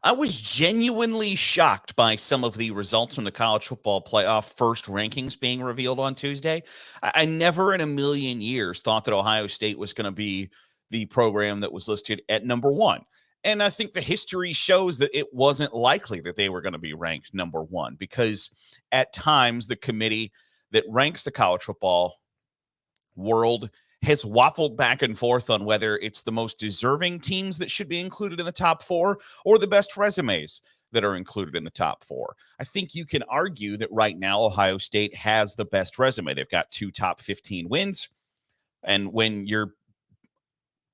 I was genuinely shocked by some of the results from the college football playoff first rankings being revealed on Tuesday. I never in a million years thought that Ohio State was going to be the program that was listed at number one. And I think the history shows that it wasn't likely that they were going to be ranked number one because at times the committee that ranks the college football world has waffled back and forth on whether it's the most deserving teams that should be included in the top four or the best resumes that are included in the top four. I think you can argue that right now Ohio State has the best resume. They've got 2 top 15 wins. And when your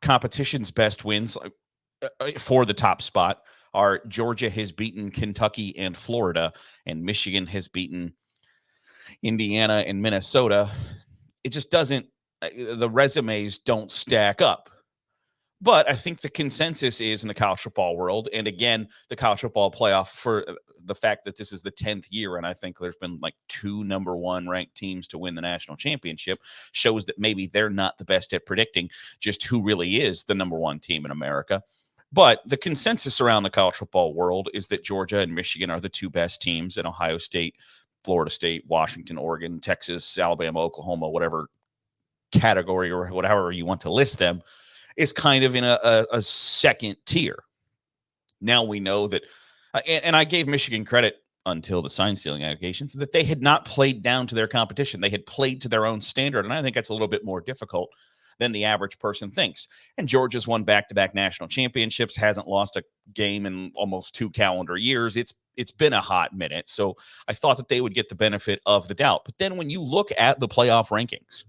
competition's best wins for the top spot are Georgia has beaten Kentucky and Florida, and Michigan has beaten Indiana and Minnesota, it just doesn't, the resumes don't stack up. But I think the consensus is in the college football world, and again, the college football playoff, for the fact that this is the 10th year, and I think there's been like 2 number 1 ranked teams to win the national championship, shows that maybe they're not the best at predicting just who really is the number 1 team in America. But the consensus around the college football world is that Georgia and Michigan are the 2 best teams, and Ohio State, Florida State, Washington, Oregon, Texas, Alabama, Oklahoma, whatever category or whatever you want to list them, is kind of in a second tier. Now we know that, and I gave Michigan credit until the sign stealing allegations, that they had not played down to their competition. They had played to their own standard, and I think that's a little bit more difficult than the average person thinks. And Georgia's won back-to-back national championships, hasn't lost a game in almost 2 calendar years. It's been a hot minute, so I thought that they would get the benefit of the doubt. But then when you look at the playoff rankings,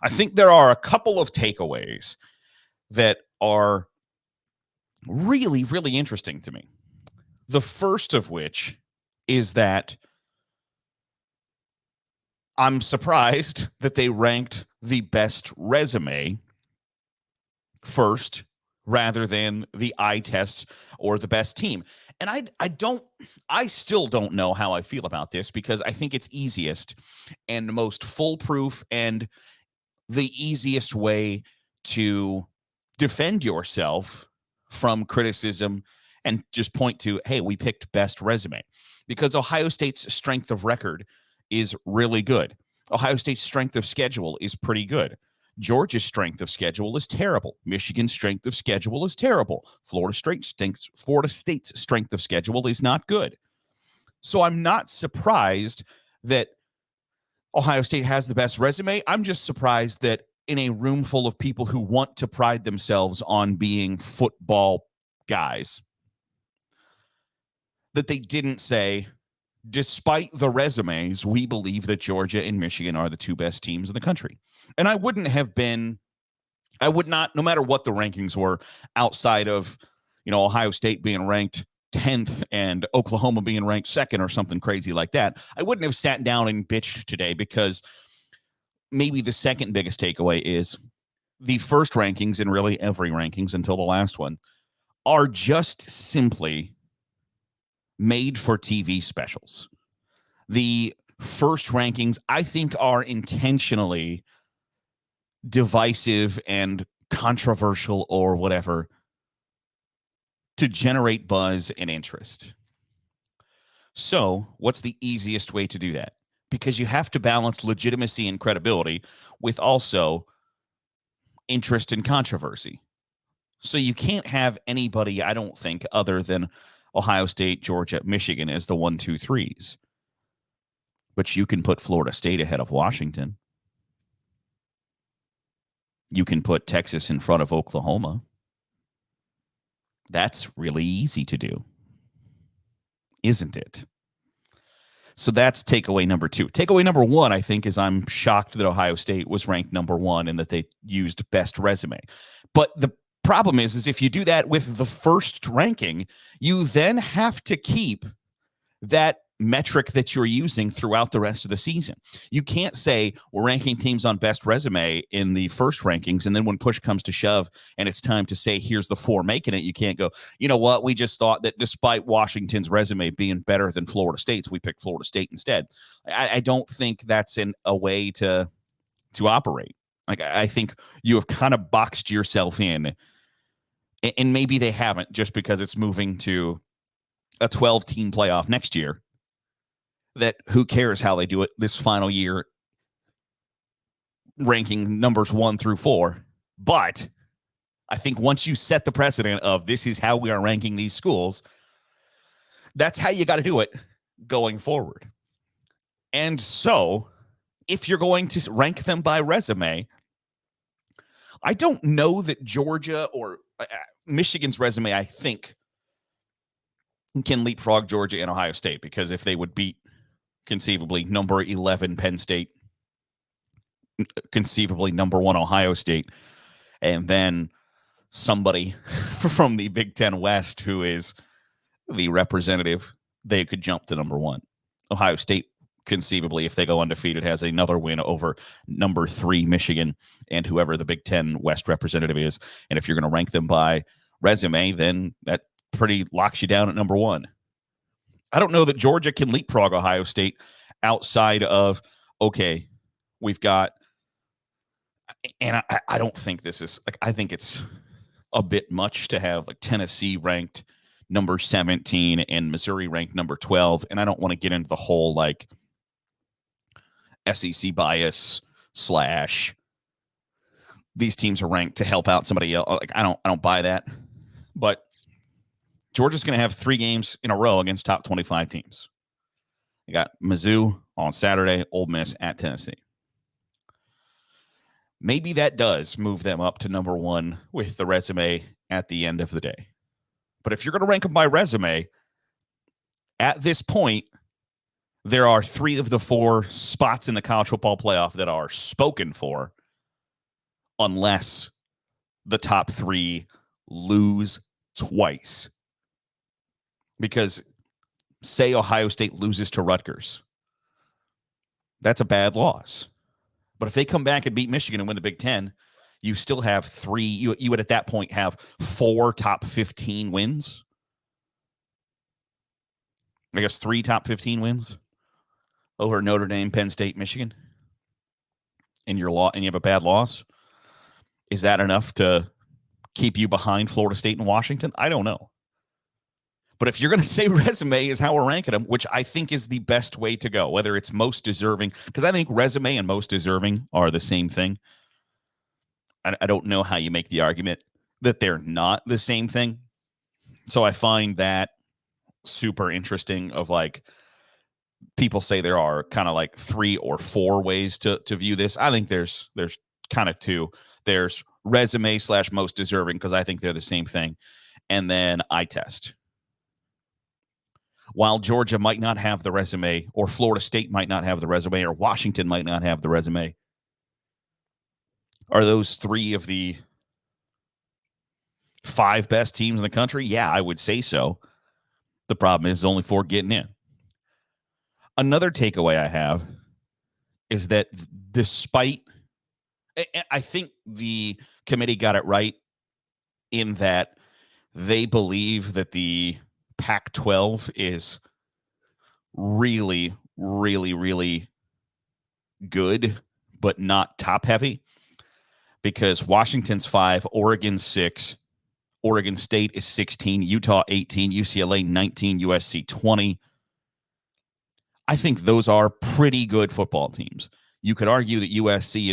I think there are a couple of takeaways that are really, really interesting to me. The first of which is that I'm surprised that they ranked the best resume first rather than the eye tests or the best team. And I still don't know how I feel about this, because I think it's easiest and most foolproof and the easiest way to defend yourself from criticism and just point to, hey, we picked best resume, because Ohio State's strength of record is really good. Ohio State's strength of schedule is pretty good. Georgia's strength of schedule is terrible. Michigan's strength of schedule is terrible. Florida State's strength of schedule is not good. So I'm not surprised that Ohio State has the best resume. I'm just surprised that in a room full of people who want to pride themselves on being football guys, that they didn't say, despite the resumes, we believe that Georgia and Michigan are the 2 best teams in the country. And I would not, no matter what the rankings were, outside of, Ohio State being ranked 10th and Oklahoma being ranked 2nd or something crazy like that, I wouldn't have sat down and bitched today, because maybe the second biggest takeaway is the first rankings, and really every rankings until the last one, are just simply made for TV specials. The first rankings, I think, are intentionally divisive and controversial or whatever to generate buzz and interest. So what's the easiest way to do that? Because you have to balance legitimacy and credibility with also interest and controversy. So you can't have anybody, I don't think, other than Ohio State, Georgia, Michigan as the 1, 2, 3s. But you can put Florida State ahead of Washington. You can put Texas in front of Oklahoma. That's really easy to do, isn't it? So that's takeaway number 2. Takeaway number 1, I think, is I'm shocked that Ohio State was ranked number 1 and that they used best resume. But the problem is if you do that with the first ranking, you then have to keep that metric that you're using throughout the rest of the season. You can't say we're ranking teams on best resume in the first rankings, and then when push comes to shove and it's time to say here's the 4 making it, you can't go, you know what, we just thought that despite Washington's resume being better than Florida State's, we picked Florida State instead. I don't think that's a way to operate. Like, I think you have kind of boxed yourself in and maybe they haven't just because it's moving to a 12-team playoff next year, that who cares how they do it this final year, ranking numbers 1 through 4. But I think once you set the precedent of this is how we are ranking these schools, that's how you got to do it going forward. And so if you're going to rank them by resume, I don't know that Georgia or Michigan's resume, I think, can leapfrog Georgia and Ohio State, because if they would beat conceivably number 11 Penn State, conceivably number 1 Ohio State, and then somebody from the Big Ten West who is the representative, they could jump to number 1. Ohio State, conceivably, if they go undefeated, has another win over number 3 Michigan and whoever the Big Ten West representative is. And if you're going to rank them by resume, then that pretty locks you down at number 1. I don't know that Georgia can leapfrog Ohio State outside of, okay, we've got, and I don't think this is, like, I think it's a bit much to have like Tennessee ranked number 17 and Missouri ranked number 12. And I don't want to get into the whole like SEC bias / these teams are ranked to help out somebody else. Like, I don't buy that. But Georgia's going to have 3 games in a row against top 25 teams. You got Mizzou on Saturday, Ole Miss at Tennessee. Maybe that does move them up to number 1 with the resume at the end of the day. But if you're going to rank them by resume, at this point, there are 3 of the 4 spots in the college football playoff that are spoken for, unless the top 3 lose twice. Because say Ohio State loses to Rutgers, that's a bad loss. But if they come back and beat Michigan and win the Big Ten, you still have 3. You would at that point have 4 top 15 wins. I guess 3 top 15 wins over Notre Dame, Penn State, Michigan. And you have a bad loss. Is that enough to keep you behind Florida State and Washington? I don't know. But if you're going to say resume is how we're ranking them, which I think is the best way to go, whether it's most deserving, because I think resume and most deserving are the same thing. I don't know how you make the argument that they're not the same thing. So I find that super interesting of like, people say there are kind of like 3 or 4 ways to view this. I think there's kind of 2. There's resume / most deserving, because I think they're the same thing. And then eye test. While Georgia might not have the resume, or Florida State might not have the resume, or Washington might not have the resume, are those 3 of the 5 best teams in the country? Yeah, I would say so. The problem is only 4 getting in. Another takeaway I have is that despite, I think the committee got it right in that they believe that the Pac-12 is really, really, really good, but not top heavy, because Washington's 5, Oregon's 6, Oregon State is 16, Utah 18, UCLA 19, USC 20. I think those are pretty good football teams. You could argue that USC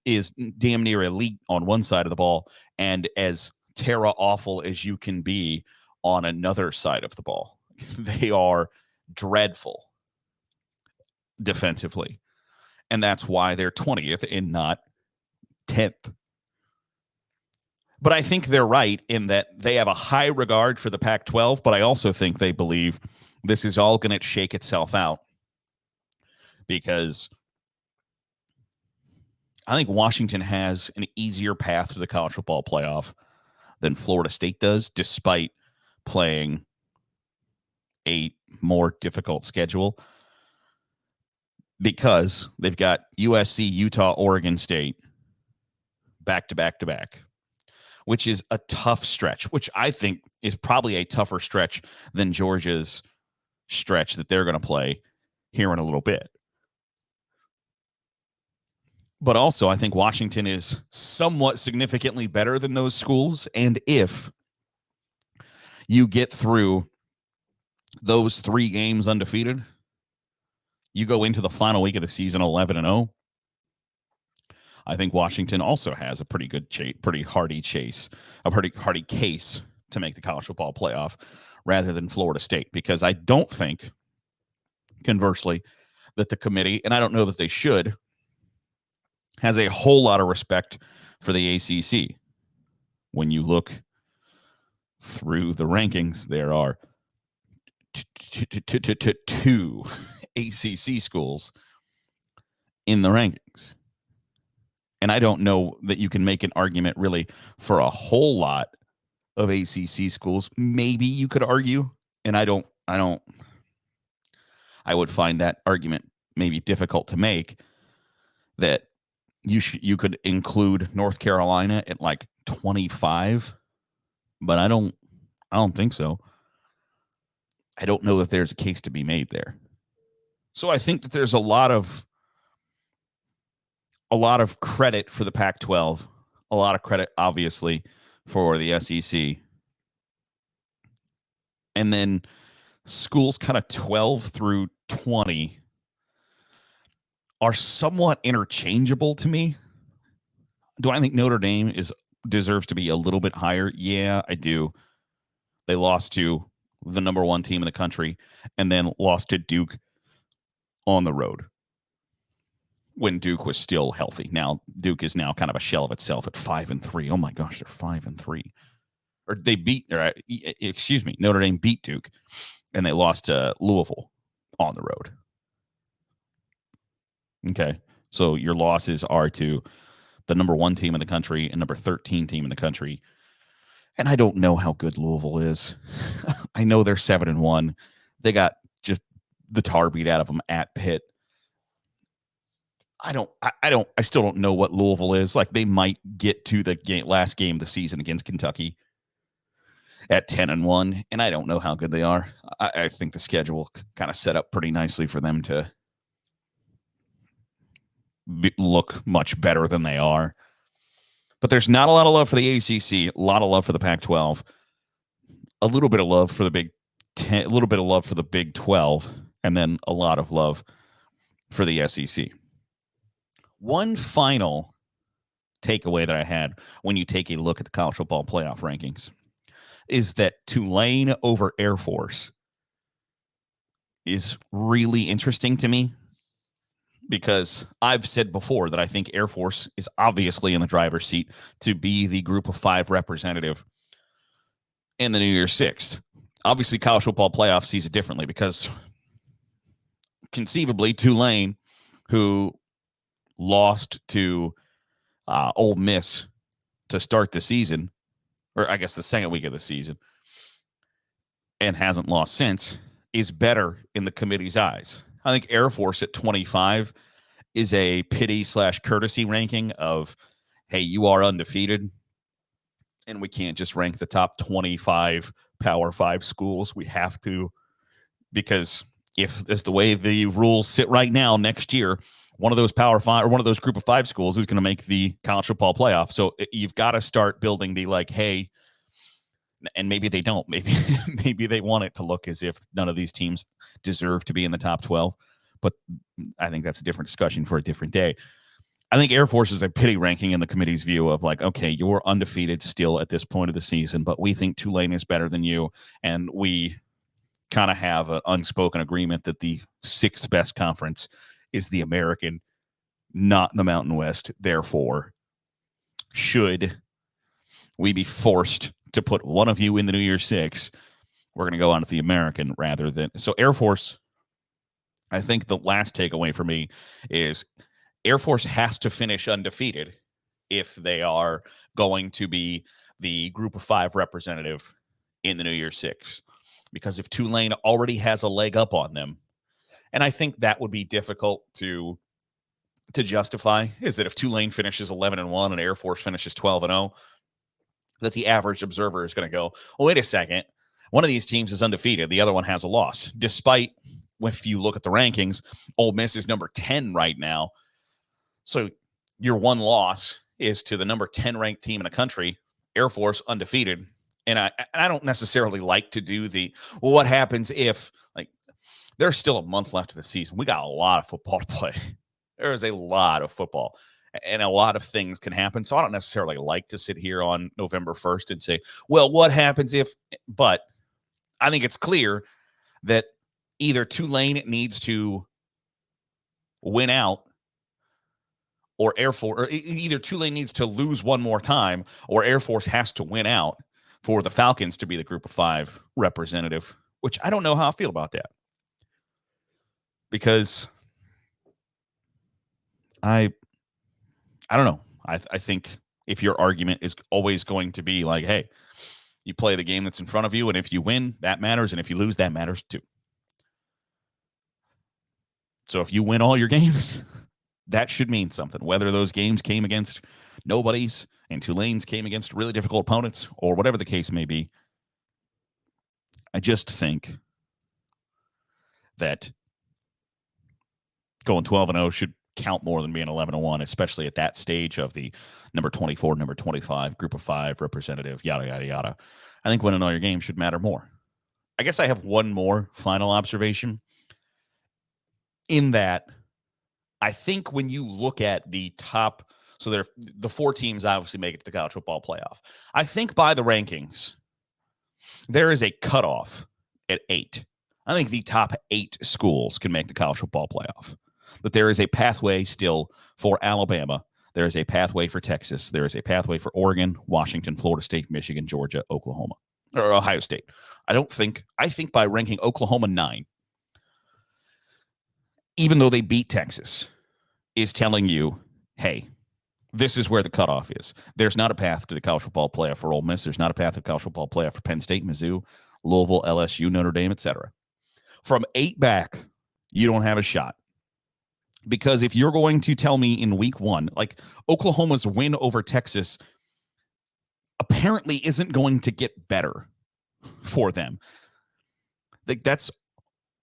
is damn near elite on one side of the ball and as terra awful as you can be on another side of the ball. They are dreadful defensively. And that's why they're 20th and not 10th. But I think they're right in that they have a high regard for the Pac-12, but I also think they believe this is all going to shake itself out, because I think Washington has an easier path to the college football playoff than Florida State does, despite playing a more difficult schedule, because they've got USC, Utah, Oregon State back to back to back, which is a tough stretch, which I think is probably a tougher stretch than Georgia's stretch that they're going to play here in a little bit. But also, I think Washington is somewhat significantly better than those schools. And if you get through those 3 games undefeated, you go into the final week of the season 11-0. I think Washington also has a pretty good, pretty hardy case to make the college football playoff rather than Florida State, because I don't think, conversely, that the committee, and I don't know that they should, has a whole lot of respect for the ACC. When you look through the rankings, there are 2 ACC schools in the rankings. And I don't know that you can make an argument really for a whole lot of ACC schools. Maybe you could argue, and I would find that argument maybe difficult to make, that you could include North Carolina at like 25, but I don't think so. I don't know that there's a case to be made there. So I think that there's a lot of credit for the Pac-12, a lot of credit, obviously, for the SEC. And then schools kind of 12 through 20 are somewhat interchangeable to me. Do I think Notre Dame deserves to be a little bit higher? Yeah, I do. They lost to the number 1 team in the country and then lost to Duke on the road when Duke was still healthy. Now, Duke is now kind of a shell of itself at 5-3. Oh my gosh, they're 5-3. Or they Notre Dame beat Duke, and they lost to Louisville on the road. Okay, so your losses are to the number 1 team in the country and number 13 team in the country. And I don't know how good Louisville is. I know they're 7-1. They got just the tar beat out of them at Pitt. I still don't know what Louisville is. Like, they might get to the last game of the season against Kentucky at 10-1, and I don't know how good they are. I think the schedule kind of set up pretty nicely for them to look much better than they are. But there's not a lot of love for the ACC, a lot of love for the Pac-12, a little bit of love for the Big 10, a little bit of love for the Big 12, and then a lot of love for the SEC. One final takeaway that I had when you take a look at the college football playoff rankings is that Tulane over Air Force is really interesting to me, because I've said before that I think Air Force is obviously in the driver's seat to be the group of 5 representative in the New Year's Six. Obviously, college football playoff sees it differently, because conceivably Tulane, who lost to Ole Miss to start the season, or I guess the second week of the season, and hasn't lost since, is better in the committee's eyes. I think Air Force at 25 is a pity/courtesy ranking of, hey, you are undefeated, and we can't just rank the top 25 Power 5 schools. We have to, because if that's the way the rules sit right now, next year, one of those Power 5 or one of those group of 5 schools is going to make the college football playoff. So you've got to start building the, like, hey, and maybe they don't. Maybe they want it to look as if none of these teams deserve to be in the top 12. But I think that's a different discussion for a different day. I think Air Force is a pity ranking in the committee's view of, like, okay, you're undefeated still at this point of the season, but we think Tulane is better than you, and we kind of have an unspoken agreement that the 6th best conference is the American, not the Mountain West. Therefore, should we be forced to put one of you in the New Year's Six, we're going to go on to the American rather than. So Air Force, I think the last takeaway for me is Air Force has to finish undefeated if they are going to be the group of 5 representative in the New Year's Six. Because if Tulane already has a leg up on them, and I think that would be difficult to justify, is that if Tulane finishes 11-1 and Air Force finishes 12-0, that the average observer is going to go, well, wait a second, one of these teams is undefeated, the other one has a loss. Despite, if you look at the rankings, Ole Miss is number 10 right now. So your one loss is to the number 10 ranked team in the country, Air Force, undefeated. And I don't necessarily like to do well, what happens if, like, there's still a month left of the season. We got a lot of football to play. There is a lot of football, and a lot of things can happen. So I don't necessarily like to sit here on November 1st and say, well, what happens if, but I think it's clear that either Tulane needs to win out, or Air Force, or either Tulane needs to lose one more time, or Air Force has to win out for the Falcons to be the Group of 5 representative, which I don't know how I feel about that. Because I don't know. I think if your argument is always going to be like, hey, you play the game that's in front of you, and if you win, that matters, and if you lose, that matters too. So if you win all your games, that should mean something. Whether those games came against nobodies and Tulane's came against really difficult opponents, or whatever the case may be, I just think that going 12-0 should count more than being 11-1, especially at that stage of the number 24, number 25, Group of 5 representative, yada, yada, yada. I think winning all your games should matter more. I guess I have one more final observation in that I think when you look at the top, so the 4 teams obviously make it to the college football playoff. I think by the rankings, there is a cutoff at 8. I think the top 8 schools can make the college football playoff. But there is a pathway still for Alabama. There is a pathway for Texas. There is a pathway for Oregon, Washington, Florida State, Michigan, Georgia, Oklahoma, or Ohio State. I think by ranking Oklahoma 9, even though they beat Texas, is telling you, hey, this is where the cutoff is. There's not a path to the college football playoff for Ole Miss. There's not a path to the college football playoff for Penn State, Mizzou, Louisville, LSU, Notre Dame, etc. From 8 back, you don't have a shot. Because if you're going to tell me in week 1, like Oklahoma's win over Texas apparently isn't going to get better for them. Like, that's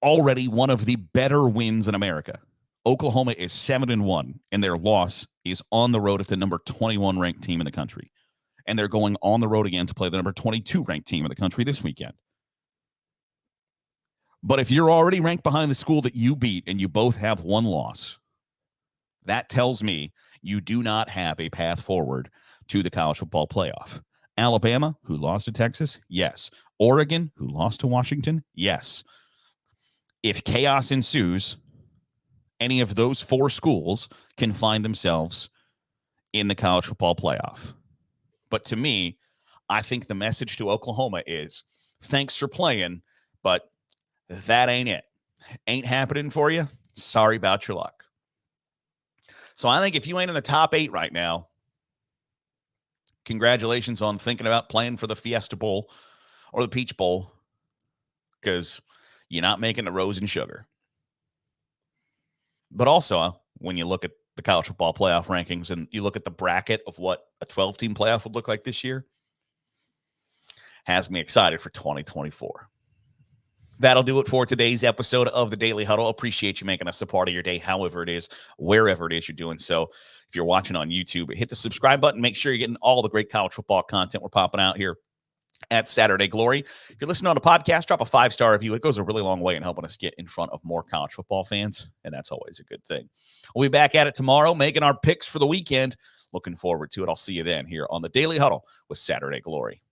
already one of the better wins in America. Oklahoma is 7-1, and their loss is on the road at the number 21 ranked team in the country. And they're going on the road again to play the number 22 ranked team in the country this weekend. But if you're already ranked behind the school that you beat and you both have 1 loss, that tells me you do not have a path forward to the college football playoff. Alabama, who lost to Texas, yes. Oregon, who lost to Washington, yes. If chaos ensues, any of those 4 schools can find themselves in the college football playoff. But to me, I think the message to Oklahoma is, thanks for playing, but that ain't it. Ain't happening for you. Sorry about your luck. So I think if you ain't in the top 8 right now, congratulations on thinking about playing for the Fiesta Bowl or the Peach Bowl, because you're not making the Rose and Sugar. But also, when you look at the college football playoff rankings and you look at the bracket of what a 12-team playoff would look like this year, has me excited for 2024. That'll do it for today's episode of the Daily Huddle. Appreciate you making us a part of your day, however it is, wherever it is you're doing so. If you're watching on YouTube, hit the subscribe button. Make sure you're getting all the great college football content we're popping out here at Saturday Glory. If you're listening on a podcast, drop a 5-star review. It goes a really long way in helping us get in front of more college football fans, and that's always a good thing. We'll be back at it tomorrow, making our picks for the weekend. Looking forward to it. I'll see you then here on the Daily Huddle with Saturday Glory.